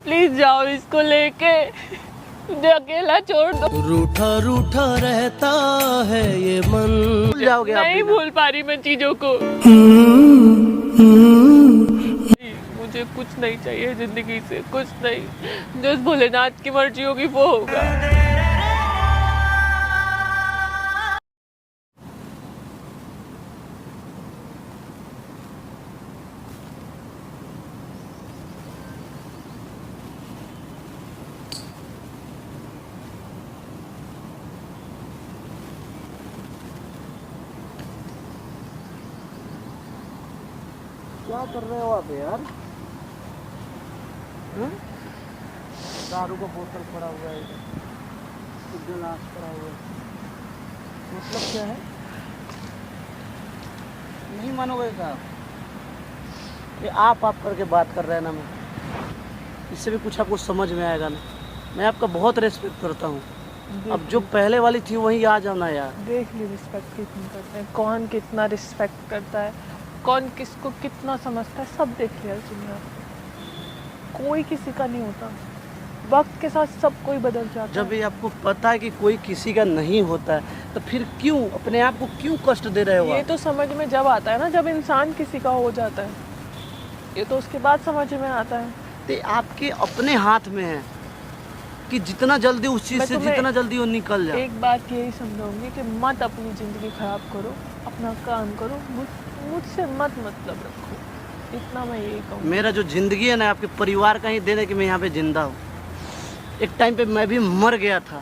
Please जाओ इसको लेके, मुझे अकेला छोड़ दो। रूठा रूठा रहता है ये मन। भूल जाओगे आप नहीं भी ना? भूल पा रही मैं चीजों को। मुझे कुछ नहीं चाहिए जिंदगी से, कुछ नहीं। जो भोलेनाथ की मर्जी होगी वो होगा। क्या कर रहे हो आप यार? दारू का बोतल पड़ा हुआ है, गिलास पड़ा हुआ है, मतलब क्या है? नहीं मानोगे क्या? ये आप करके बात कर रहे हैं ना, मैं इससे भी कुछ आपको समझ में आएगा ना। मैं आपका बहुत रेस्पेक्ट करता हूँ। अब जो पहले वाली थी वही आ जाना यार। देख ली रिस्पेक्ट कितनी करते हैं, कौन कितना रिस्पेक्ट करता है, कौन किसको कितना समझता है, सब देख लिया दुनिया। कोई किसी का नहीं होता, वक्त के साथ सब कोई बदल जाता है। जब ये आपको पता है कि कोई किसी का नहीं होता है तो फिर क्यों अपने आप को क्यों कष्ट दे रहे हो ये आप? तो समझ में जब आता है ना, जब इंसान किसी का हो जाता है, ये तो उसके बाद समझ में आता है। तो आपके अपने हाथ में है कि जितना जल्दी उस चीज मैं से तुम्हें जितना जल्दी वो निकल जाए। एक बात यही समझाऊंगी कि मत अपनी ज़िंदगी ख़राब करो, अपना काम करो, मुझसे मत मतलब रखो, इतना मैं यही कहूँगी। मेरा जो जिंदगी है ना आपके परिवार का ही देने कि मैं यहाँ पे जिंदा हूँ। एक टाइम पे मैं भी मर गया था।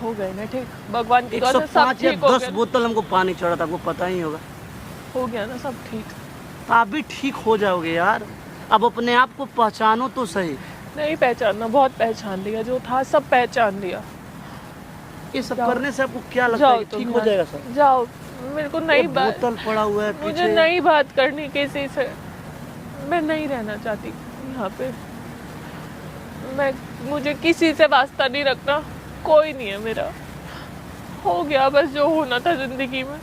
हो गए ना ठीक, भगवान की दुआ से सब 105 या ठीक हो 10 गया। बोतल हमको पानी चढ़ा था, आपको पता ही होगा। हो गया ना सब ठीक। आप भी ठीक हो जाओगे यार। अब अपने आप को पहचानो तो सही। नहीं पहचानना, बहुत पहचान लिया, जो था सब पहचान लिया। ये सब जाओ। करने से आपको क्या लगता जाओ है कि तुम ठीक हो यहाँ जाएगा सर? जाओ, मेरे को नई बात, बोतल पड़ा हुआ है मुझे पीछे। नई बात करनी किसी से। मैं नहीं रहना चाहती यहाँ पे। मुझे किसी से वास्ता नहीं रखना, कोई नहीं है मेरा। हो गया बस जो होना था जिंदगी में।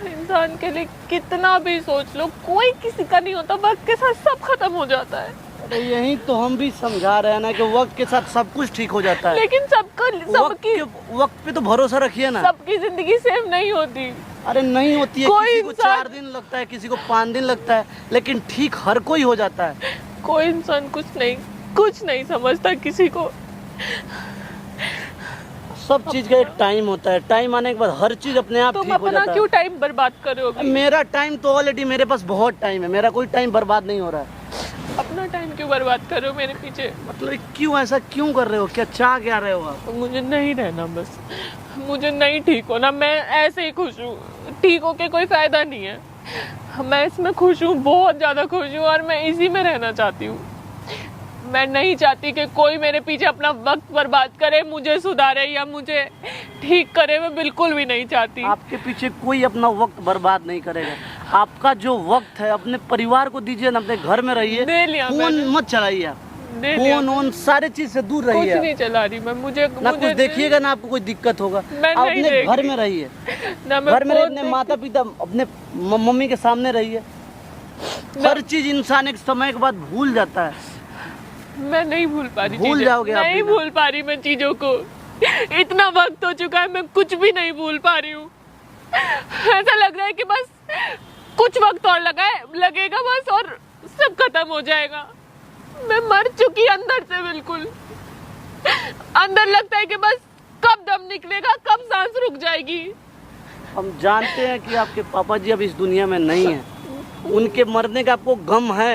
इंसान के लिए कितना भी सोच लो, कोई किसी का नहीं होता, वक्त के साथ सब खत्म हो जाता है। अरे यही तो हम भी समझा रहे हैं ना कि वक्त के साथ सब कुछ ठीक हो जाता है। लेकिन वक्त पे तो भरोसा रखिए ना। सबकी जिंदगी सेम नहीं होती। अरे नहीं होती है, कोई किसी को इंसान- 4 दिन लगता है, किसी को 5 दिन लगता है, लेकिन ठीक हर कोई हो जाता है। कोई इंसान कुछ नहीं समझता किसी को। सब चीज का एक टाइम होता है, टाइम आने के बाद हर चीज अपने आप तुम ठीक हो अपना जाता क्यों टाइम बर्बाद कर रहे हो? है। मेरा टाइम तो ऑलरेडी, मेरे पास बहुत टाइम है, मेरा कोई टाइम बर्बाद नहीं हो रहा है। अपना टाइम क्यों बर्बाद कर रहे हो मेरे पीछे? मतलब क्यों ऐसा क्यों कर रहे हो? क्या चाह क्या रहे हो आप? मुझे नहीं रहना, बस मुझे नहीं ठीक होना। मैं ऐसे ही खुश हूँ, ठीक होके कोई फायदा नहीं है। मैं इसमें खुश हूँ, बहुत ज़्यादा खुश हूँ, और मैं इसी में रहना चाहती हूँ। मैं नहीं चाहती कि कोई मेरे पीछे अपना वक्त बर्बाद करे, मुझे सुधारे या मुझे ठीक करे। मैं बिल्कुल भी नहीं चाहती। आपके पीछे कोई अपना वक्त बर्बाद नहीं करेगा। आपका जो वक्त है अपने परिवार को दीजिए ना, अपने घर में रहिए, दे लिया फोन मैंने। मत चलाइए आप। दे लिया फोन ओन सारे चीज से दूर कुछ रहिए। नहीं चला रही मैं। मुझे ना कुछ देखिएगा ना आपको कोई दिक्कत होगा। मैं आप नहीं अपने देख घर रही। में रहिए, ना मैं घर में फोन अपने देख- माता पिता अपने मम्मी के सामने रहिए। हर चीज इंसान एक समय के बाद भूल जाता है। मैं नहीं भूल पा रही भूल चीजें। जाओगे आप नहीं भी ना। भूल पा रही मैं चीजों को। इतना वक्त हो चुका है, मैं कुछ भी नहीं भूल पा रही हूँ। ऐसा लग रहा है कि बस कुछ वक्त और लगेगा बस, और सब खत्म हो जाएगा। मैं मर चुकी अंदर से, बिल्कुल अंदर लगता है कि बस कब दम निकलेगा, कब सांस रुक जाएगी। हम जानते हैं कि आपके पापा जी अब इस दुनिया में नहीं है, उनके मरने का आपको गम है,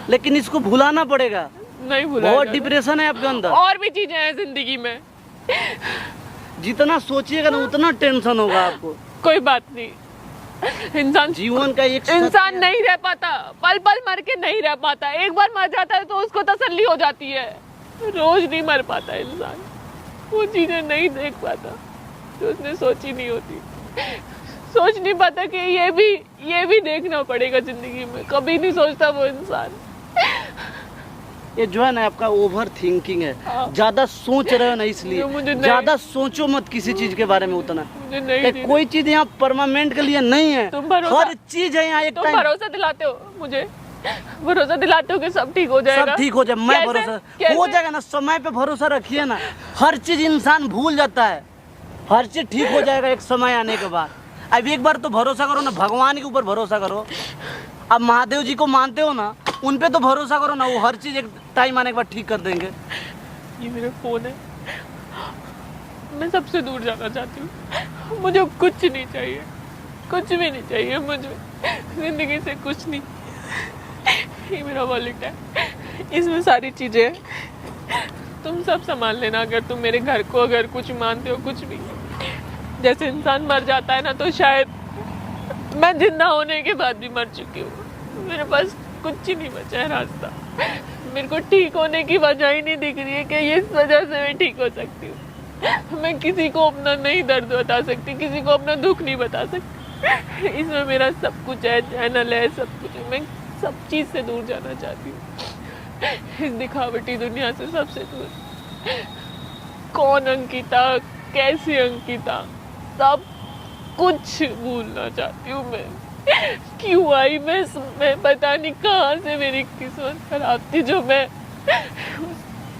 लेकिन इसको भुलाना पड़ेगा। नहीं भूला बहुत जाएगा। डिप्रेशन है आपके अंदर। और भी चीजें हैं जिंदगी में। जितना सोचिएगा ना उतना टेंशन होगा आपको। कोई बात नहीं, इंसान जीवन का एक इंसान सत्य- नहीं रह पाता, पल पल मर के नहीं रह पाता। एक बार मर जाता है तो उसको तसल्ली हो जाती है। रोज नहीं मर पाता इंसान, वो चीजें नहीं देख पाता जो उसने सोची नहीं होती। सोच नहीं पाता कि ये भी देखना पड़ेगा जिंदगी में। कभी नहीं सोचता वो इंसान। ये जो है ना आपका ओवर थिंकिंग है, हाँ। ज्यादा सोच रहे हो ना, इसलिए जो मुझे नहीं- ज्यादा सोचो मत किसी चीज के बारे में उतना। मुझे नहीं कि जीना। कोई चीज यहाँ परमानेंट के लिए नहीं है। तुम भरोसा- हर चीज है यहाँ एक तुम टाइम। भरोसा दिलाते हो मुझे भरोसा दिलाते हो कि सब ठीक हो जाएगा? सब ठीक हो जाए, मैं कैसे? भरोसा कैसे? हो जाएगा ना, समय पे भरोसा रखिए ना। हर चीज इंसान भूल जाता है, हर चीज ठीक हो जाएगा एक समय आने के बाद। अब एक बार तो भरोसा करो ना, भगवान के ऊपर भरोसा करो। अब महादेव जी को मानते हो ना, उन पे तो भरोसा करो ना, वो हर चीज एक टाइम आने के बाद ठीक कर देंगे। ये मेरा फोन है, मैं सबसे दूर जाना चाहती हूँ। मुझे कुछ नहीं चाहिए, कुछ भी नहीं चाहिए मुझे जिंदगी से, कुछ नहीं। ये मेरा वॉलेट है, इसमें सारी चीजें हैं। तुम सब संभाल लेना। अगर तुम मेरे घर को अगर कुछ मानते हो, कुछ भी, जैसे इंसान मर जाता है ना, तो शायद मैं जिंदा होने के बाद भी मर चुकी हूँ। मेरे पास कुछ ही नहीं बचा है रास्ता। मेरे को ठीक होने की वजह ही नहीं दिख रही है कि ये इस वजह से मैं ठीक हो सकती हूँ। मैं किसी को अपना नहीं दर्द बता सकती, किसी को अपना दुख नहीं बता सकती। इसमें मेरा सब कुछ है, चैनल है, सब कुछ है। मैं सब चीज़ से दूर जाना चाहती हूँ, इस दिखावटी दुनिया से सबसे दूर। कौन अंकिता, कैसी अंकिता, सब कुछ भूलना चाहती हूँ मैं। क्यों आई मैं पता नहीं कहाँ से मेरी किस्मत खराब थी, जो मैं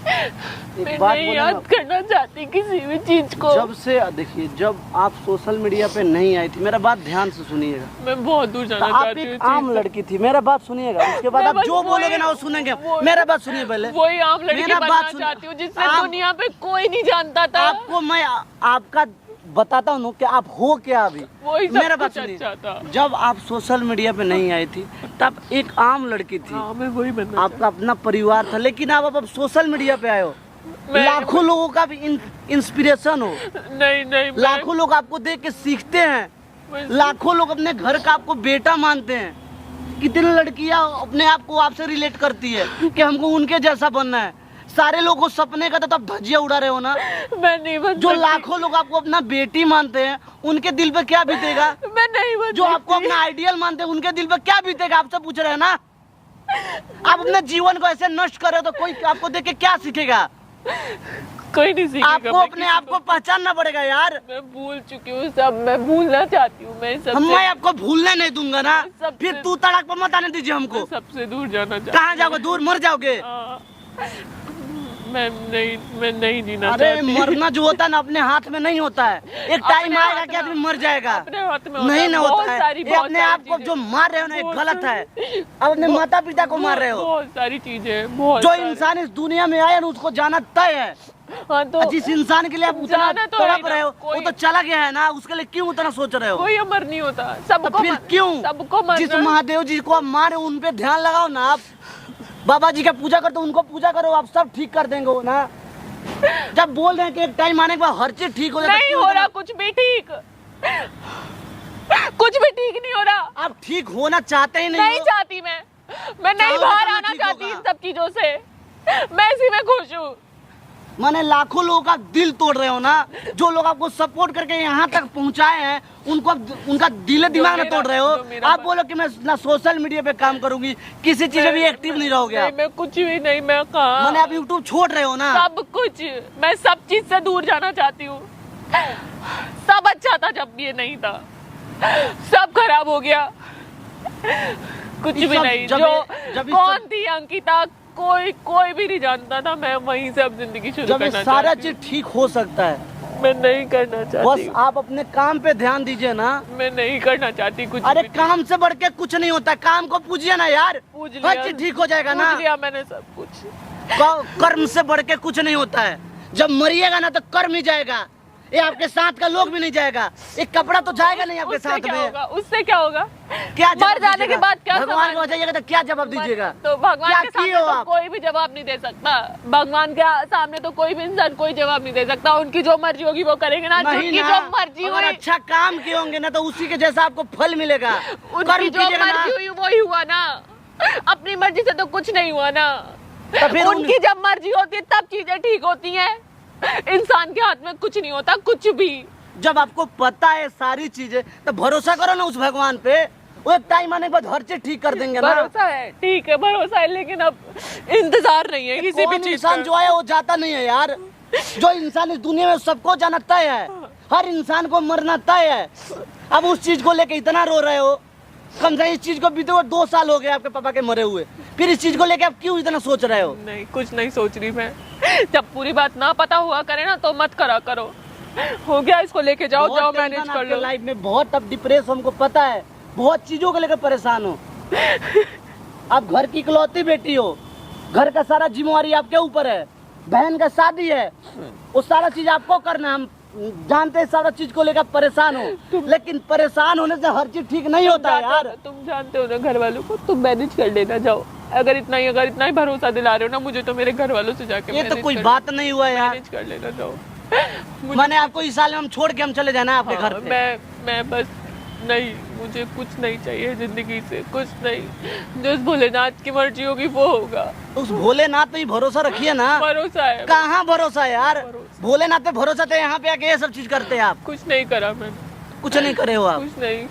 नहीं याद करना चाहती किसी भी चीज को। जब से देखिए, जब आप सोशल मीडिया पे नहीं आई थी, मेरा बात ध्यान से सुनिएगा। मैं बहुत दूर जाना चाहती हूँ। आप एक आम लड़की थी, मेरा बात सुनिएगा, उसके बाद आप जो बोलोगे ना वो सुनेंगे। मेरा बात सुनिए पहले। वही आम लड़की बनना चाहती हूँ जिससे दुनिया पे कोई नहीं जानता था। आपको मैं आपका बताता हूँ कि आप हो क्या अभी। मेरा बात सुनिए, जब आप सोशल मीडिया पे नहीं आई थी तब एक आम लड़की थी। मैं वही बनना, आपका अपना परिवार था, लेकिन आप अब सोशल मीडिया पे आए हो, लाखों लोगों का भी इंस्पिरेशन हो। नहीं, लाखों लोग आपको देख के सीखते हैं, लाखों लोग अपने घर का आपको बेटा मानते हैं। कितनी लड़कियां अपने आप को आपसे रिलेट करती है कि हमको उनके जैसा बनना है। सारे लोगों को सपने का तो आप धज्जियां उड़ा रहे हो ना। मैं नहीं बन जो लाखों लोग आपको अपना बेटी मानते हैं, उनके दिल पे क्या बीतेगा? मैं नहीं बन जो आपको अपना आइडियल मानते हैं, उनके दिल पे क्या बीतेगा? आपसे पूछ रहे हैं ना। आप अपने जीवन को ऐसे नष्ट कर रहे हो तो कोई आपको देख के क्या सीखेगा? कोई नहीं सीखेगा। आपको अपने आप को पहचानना पड़ेगा यार। मैं भूल चुकी हूँ सब, मैं भूलना चाहती हूँ। मैं आपको भूलने नहीं दूंगा ना। फिर तू तड़क पर मत आने दीजिए हमको। सबसे दूर जाना चाहती। कहाँ जाओगे? दूर मर जाओगे। मैं नहीं जीना अरे चाहती। मरना जो होता है ना, अपने हाथ में नहीं होता है। एक टाइम आएगा कि आदमी मर जाएगा। अपने हाथ में नहीं ना होता है। ये अपने आप को जो मार रहे हो ना, एक गलत है। अब अपने माता पिता को मार रहे हो। बहुत सारी चीजें, जो इंसान इस दुनिया में आया ना, उसको जाना तय है। हाँ, तो जिस इंसान के लिए आप उतना तड़प रहे हो, वो तो चला गया है ना, उसके लिए क्यों उतना सोच रहे हो? कोई अमर नहीं होता, सबको फिर क्यों? सबको मरना। जिस महादेव जी को आप मारे, उन पे ध्यान लगाओ ना। आप बाबा जी का पूजा करते हो, उनको पूजा करो, आप सब ठीक कर देंगे वो ना। जब बोल रहे हैं कि एक टाइम आने के बाद हर चीज ठीक हो जाए, नहीं हो रहा कुछ भी ठीक, कुछ भी ठीक नहीं हो रहा। आप ठीक होना चाहते ही नहीं चाहती मैं नहीं बाहर आना चाहती इन सब चीजों से। मैं इसी में खुश हूँ। मैंने लाखों लोगों का दिल तोड़ रहे हो ना। जो लोग आपको सपोर्ट करके यहाँ तक पहुँचाए हैं, उनको उनका दिल दिमाग में तोड़ रहे हो। आप बोलो कि मैं ना सोशल मीडिया पे काम करूंगी, किसी चीज में भी एक्टिव नहीं रहोगे आप। मैं कुछ भी नहीं, मैं कहाँ। मैंने आप यूट्यूब छोड़ रहे हो ना। सब कुछ, मैं सब चीज से दूर जाना चाहती हूँ। सब अच्छा था जब ये नहीं था, सब खराब हो गया। कुछ भी नहीं। जो कौन थी अंकिता, कोई भी नहीं जानता था। मैं वहीं से अब जिंदगी शुरू करना चाहती हूँ। सारा चीज ठीक हो सकता है। मैं नहीं करना चाहती। बस आप अपने काम पे ध्यान दीजिए ना। मैं नहीं करना चाहती कुछ। अरे काम से बढ़ के कुछ नहीं होता, काम को पूजिए ना यार। पूज लिया, हर चीज ठीक हो जाएगा ना। पूज लिया मैंने सब कुछ। कर्म से बढ़ के कुछ नहीं होता है। जब मरिएगा ना तो कर्म ही जाएगा, ये आपके साथ का लोग भी नहीं जाएगा। एक कपड़ा तो जाएगा नहीं आपके साथ में। उससे क्या होगा? क्या मर जाने के बाद क्या भगवान को जाइएगा तो क्या जवाब दीजिएगा? तो भगवान के सामने तो कोई भी जवाब नहीं दे सकता। भगवान के सामने तो कोई भी इंसान कोई जवाब नहीं दे सकता। उनकी जो मर्जी होगी वो करेंगे ना। उनकी जो मर्जी हुई, अच्छा काम किए होंगे ना तो उसी के जैसा आपको फल मिलेगा। उनकी जो मर्जी हुई वही हुआ ना। अपनी मर्जी से तो कुछ नहीं हुआ ना। उनकी जब मर्जी होती है तब चीजें ठीक होती हैं। इंसान के हाथ में कुछ नहीं होता, कुछ भी। जब आपको पता है सारी चीजें तो भरोसा करो ना उस भगवान पे। वो एक टाइम आने के बाद हर चीज ठीक कर देंगे ना। भरोसा है, ठीक है भरोसा है, लेकिन अब इंतजार नहीं है किसी भी चीज। इंसान जो है वो जाता नहीं है यार। जो इंसान इस दुनिया में सबको जाना तय है, हर इंसान को मरना तय है। अब उस चीज को लेके इतना रो रहे हो, कम से इस चीज को बीते हुए 2 साल हो गए आपके पापा के मरे हुए, फिर इस चीज को लेके आप क्यों इतना सोच रहे हो? नहीं, कुछ नहीं सोच रही मैं। जब पूरी बात ना पता हुआ करे ना तो मत करा करो। हो गया, इसको लेके जाओ, जाओ मैनेज कर लो। लाइफ में बहुत अब डिप्रेस, हमको पता है, बहुत चीजों को लेकर परेशान हो। आप घर की इकलौती बेटी हो, घर का सारा जिम्मेवारी आपके ऊपर है, बहन का शादी है, वो सारा चीज आपको करना। हम जानते हैं सारा चीज को लेकर परेशान हो, लेकिन परेशान होने से हर चीज ठीक नहीं होता है यार। तुम जानते हो ना घर वालों को, तुम मैनेज कर लेना, जाओ। अगर इतना ही भरोसा दिला रहे हो ना मुझे, तो मेरे घर वालों से जाके ये तो कोई बात नहीं हुआ यार, मैनेज कर लेना, जाओ। मैंने आपको इस साल में हम छोड़ के हम चले जाना है आपके घर पे। मैं बस नहीं, मुझे कुछ नहीं चाहिए जिंदगी से, कुछ नहीं। जो उस भोलेनाथ की मर्जी होगी वो होगा। तो उस भोलेनाथ पे ही भरोसा रखिए ना। भरोसा है। कहाँ भरोसा है यार? भोलेनाथ पे भरोसा थे, यहाँ पे आके ये सब चीज करते हैं आप। कुछ नहीं करा मैंने। कुछ नहीं करे हो आप? कुछ नहीं,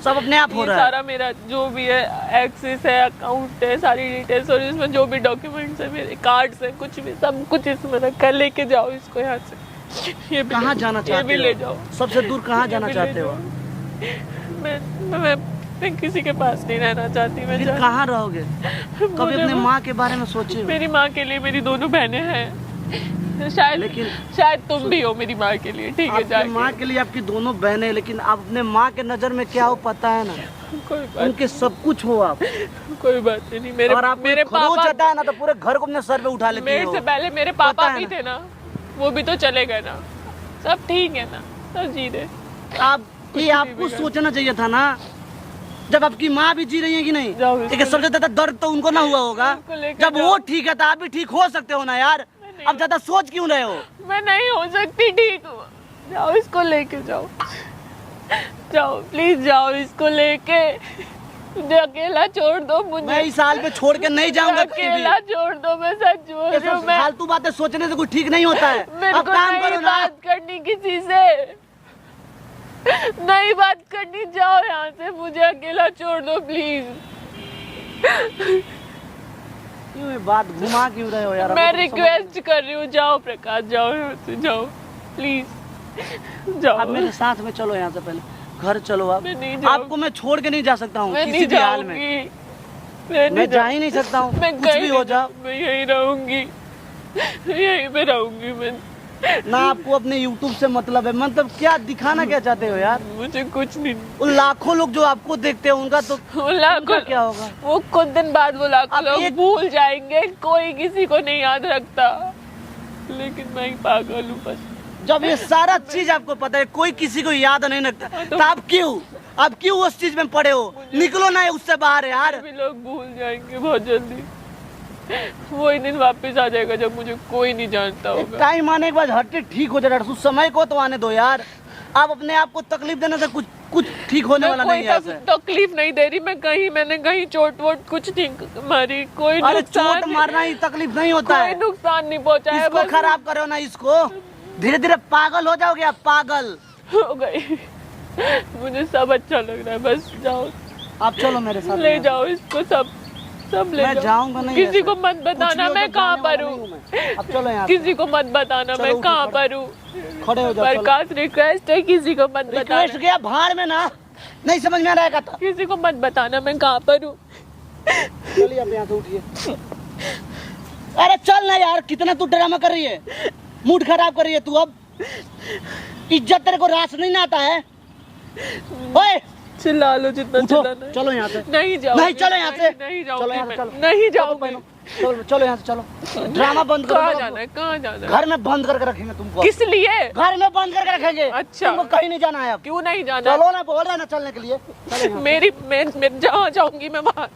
सब अपने आप हो रहा है। सारा मेरा जो भी है, एक्सेस है, अकाउंट है, सारी डिटेल्स, और इसमें जो भी डॉक्यूमेंट्स है, मेरे कार्ड्स है, कुछ भी, सब कुछ इसमें रखा। लेके जाओ इसको यहाँ से। ये कहाँ जाना चाहते हो? ये भी ले जाओ। सबसे दूर कहाँ जाना चाहते हो? मैं किसी के पास नहीं रहना चाहती। मैं फिर कहाँ रहोगे? कभी अपने माँ के बारे में सोचे? मेरी माँ के लिए मेरी दोनों बहनें हैं, शायद तुम भी हो मेरी माँ के लिए, ठीक है? आपकी माँ के लिए आपकी दोनों बहनें, लेकिन आप अपने माँ के नजर में क्या हो पता है ना? कोई बात, उनके सब कुछ हो आप। कोई बात नहीं। मेरे पापा चाहता है ना तो पूरे घर को अपने सर पे उठा लेते हो। मेरे से पहले मेरे पापा भी थे ना, वो भी तो चले गए ना, सब ठीक है ना, सब जी रहे। आपको सोचना चाहिए था ना, जब आपकी माँ भी जी रही है कि नहीं, लेकिन सबसे ज्यादा दर्द तो उनको ना हुआ होगा। जब वो ठीक है तो आप भी ठीक हो सकते हो ना यार। अब ज्यादा सोच क्यों रहे हो? मैं नहीं हो सकती ठीक। जाओ, इसको लेके जाओ, जाओ प्लीज, जाओ इसको लेके। मुझे अकेला छोड़ दो। मुझे मैं इस साल पे छोड़ के नहीं जाऊंगा। अकेला छोड़ दो, मैं सच बोल रही हूँ। फालतू बातें सोचने से कुछ ठीक नहीं होता है। मेरे को नहीं बात करनी किसी से, नहीं बात करनी। जाओ यहाँ से, मुझे अकेला छोड़ दो प्लीज। क्यों बात घुमा क्यों रहे हो यार? मैं रिक्वेस्ट कर रही हूँ, जाओ प्रकाश, जाओ यहाँ से, जाओ प्लीज, जाओ। आप मेरे साथ में चलो, यहाँ से पहले घर चलो। आप आपको मैं छोड़ के नहीं जा सकता हूँ किसी भी हाल में। मैं जा ही नहीं सकता हूँ, कुछ भी हो जाओ। मैं यहीं रहूंगी, यहीं पे रहूंगी मैं। ना आपको अपने YouTube से मतलब है? मतलब क्या दिखाना क्या चाहते हो यार? मुझे कुछ नहीं। वो लाखों लोग जो आपको देखते हैं उनका तो लाखों क्या होगा? वो कुछ दिन बाद वो लाखों लोग भूल जाएंगे। कोई किसी को नहीं याद रखता, लेकिन मैं ही पागल हूँ बस। जब ये सारा चीज आपको पता है, कोई किसी को याद नहीं रखता, तो आप क्यों उस चीज में पड़े हो? निकलो ना उससे बाहर यार। भी लोग भूल जाएंगे बहुत जल्दी। वही दिन वापस आ जाएगा जब मुझे कोई नहीं जानता होगा। टाइम आने के बाद हर चीज ठीक हो जाएगा। उस समय को तो आने दो यार। आप अपने आप को तकलीफ देने से कुछ ठीक होने वाला नहीं है। तकलीफ नहीं दे रही मैं, मैंने कहीं चोट वोट कुछ नहीं मारी, कोई चोट मारना ही तकलीफ नहीं होता है। कोई नुकसान नहीं पहुंचा है। इसको खराब करो ना, इसको धीरे धीरे पागल हो जाओगे आप। पागल हो गई। मुझे सब अच्छा लग रहा है, बस जाओ आप, चलो मेरे साथ, ले जाओ इसको, सब ले मैं जाऊंगा नहीं। किसी को मत बताना मैं कहाँ पर हूँ। अब चलो यहाँ, किसी को मत बताना मैं कहाँ पर हूँ। खड़े हो जाओ। प्रकाश रिक्वेस्ट है, किसी को मत बताना। रिक्वेस्ट किया भाड़ में ना, नहीं समझ में रहेगा तो किसी को मत बताना मैं कहाँ पर हूँ। चलिए आप यहाँ से उठिए। अरे चल ना यार, कितना तू ड्रामा कर रही है, मूड खराब कर रही है तू। अब इज्जत तेरे को रास नहीं आता है? ओए चिल्ला लो जितना चिल्लाना है। चलो यहाँ से। नहीं जाओ, नहीं चलो यहाँ से। नहीं जाओ, चलो यहाँ से, चलो नहीं जाओ। चलो यहाँ से, चलो। ड्रामा बंद करो। कहाँ जाना है? कहाँ जाना है? घर में बंद करके रखेंगे तुमको। किस लिए? घर में बंद करके रखेंगे। अच्छा, तुमको कहीं नहीं जाना है अब। क्यों नहीं जाना? चलो ना, बोल रहा ना चलने के लिए। मैं जहाँ जाऊंगी मैं वहाँ